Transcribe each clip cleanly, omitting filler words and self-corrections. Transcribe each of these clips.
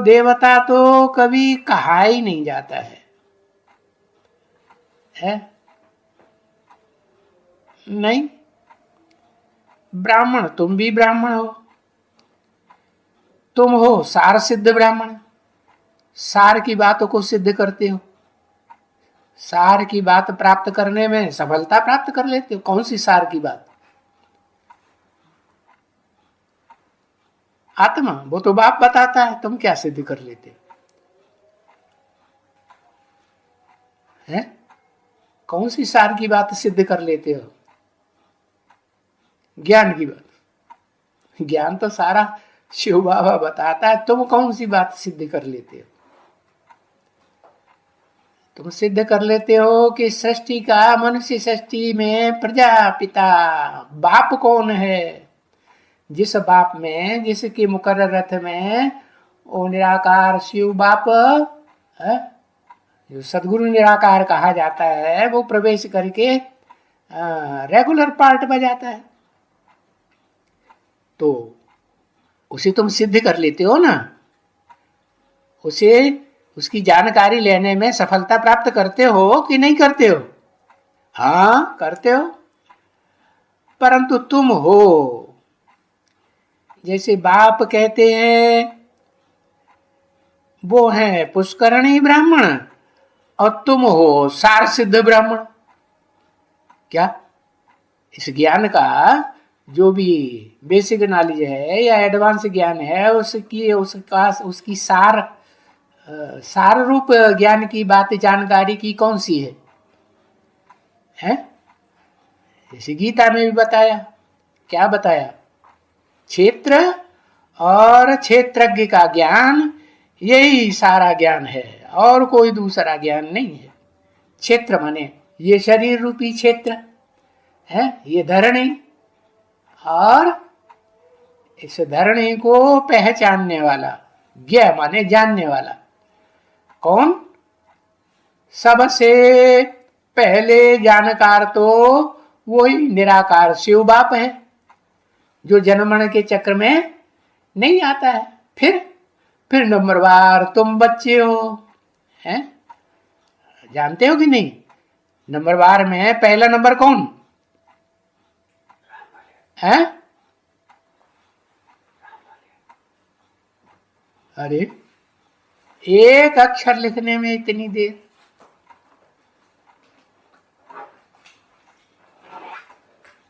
देवता तो कभी कहा ही नहीं जाता है? नहीं। ब्राह्मण, तुम भी ब्राह्मण हो, तुम हो सार सिद्ध ब्राह्मण, सार की बातों को सिद्ध करते हो, सार की बात प्राप्त करने में सफलता प्राप्त कर लेते हो। कौन सी सार की बात? आत्मा, वो तो बाप बताता है, तुम क्या सिद्ध कर लेते हैं? कौन सी सार की बात सिद्ध कर लेते हो? ज्ञान की बात। ज्ञान तो सारा शिव बाबा बताता है, तुम कौन सी बात सिद्ध कर लेते हो? तुम सिद्ध कर लेते हो कि सृष्टि का, मनुष्य सृष्टि में प्रजापिता बाप कौन है। जिस बाप में, जिसके मुकर्रर रथ में वो निराकार शिव बाप है, जो सदगुरु निराकार कहा जाता है, वो प्रवेश करके रेगुलर पार्ट बजाता है, तो उसे तुम सिद्ध कर लेते हो ना। उसे, उसकी जानकारी लेने में सफलता प्राप्त करते हो कि नहीं करते हो? हाँ, करते हो। परंतु तुम हो, जैसे बाप कहते हैं वो है पुष्करणी ब्राह्मण, और तुम हो सार सिद्ध ब्राह्मण। क्या इस ज्ञान का जो भी बेसिक नॉलेज है या एडवांस ज्ञान है, उसकी सार रूप ज्ञान की बात, जानकारी की कौन सी है? जैसे गीता में भी बताया, क्या बताया? क्षेत्र और क्षेत्रज्ञ का ज्ञान, यही सारा ज्ञान है, और कोई दूसरा ज्ञान नहीं है। क्षेत्र माने ये शरीर रूपी क्षेत्र है, ये धरणी, और इस धरणी को पहचानने वाला, ज्ञ माने जानने वाला, कौन? सबसे पहले जानकार तो वही निराकार शिव बाप है, जो जन्मण के चक्र में नहीं आता है। फिर नंबरवार तुम बच्चे हो, हैं? जानते हो कि नहीं? नंबरवार में पहला नंबर कौन है? अरे, एक अक्षर लिखने में इतनी देर।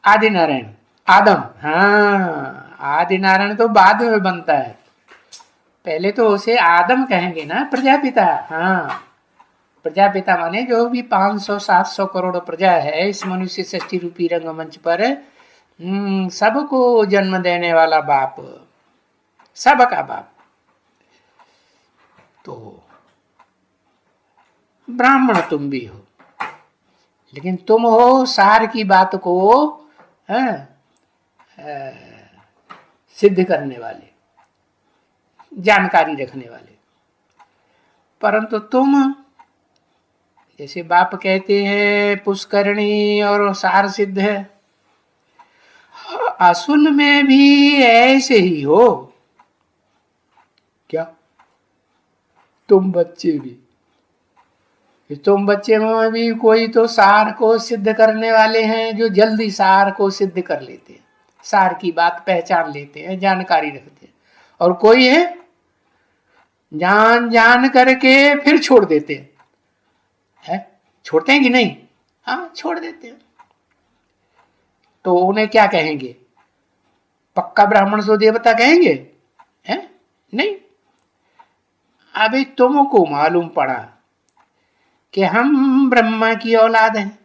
आदि नारायण, आदम। हाँ, आदि नारायण तो बाद में बनता है, पहले तो उसे आदम कहेंगे ना, प्रजापिता। हाँ, प्रजापिता माने जो भी 500-700 करोड़ प्रजा है इस मनुष्य सृष्टि रूपी रंगमंच पर, सबको जन्म देने वाला बाप, सबका बाप। तो ब्राह्मण तुम भी हो, लेकिन तुम हो सार की बात को सिद्ध करने वाले, जानकारी रखने वाले। परंतु तुम, जैसे बाप कहते हैं पुष्करणी और सार सिद्ध है, असल में भी ऐसे ही हो। क्या? तुम बच्चे भी, तुम बच्चे में भी कोई तो सार को सिद्ध करने वाले हैं, जो जल्दी सार को सिद्ध कर लेते हैं, सार की बात पहचान लेते हैं, जानकारी रखते हैं। और कोई है जान करके फिर छोड़ देते हैं, छोड़ते हैं कि नहीं? हाँ, छोड़ देते हैं। तो उन्हें क्या कहेंगे? पक्का ब्राह्मण सो देवता कहेंगे? हैं? नहीं। अभी तुमको मालूम पड़ा कि हम ब्रह्मा की औलाद हैं,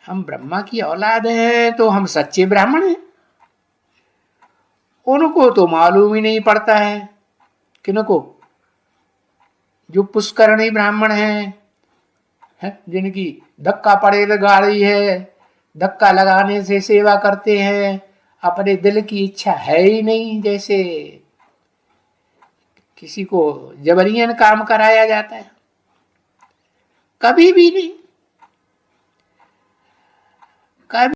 हम ब्रह्मा की औलाद हैं, तो हम सच्चे ब्राह्मण हैं। उनको तो मालूम ही नहीं पड़ता है। किनको? जो पुष्करणी ब्राह्मण हैं, जिनकी धक्का पड़े गाड़ी है, धक्का लगाने से सेवा करते हैं, अपने दिल की इच्छा है ही नहीं, जैसे किसी को जबरियन काम कराया जाता है, कभी भी नहीं।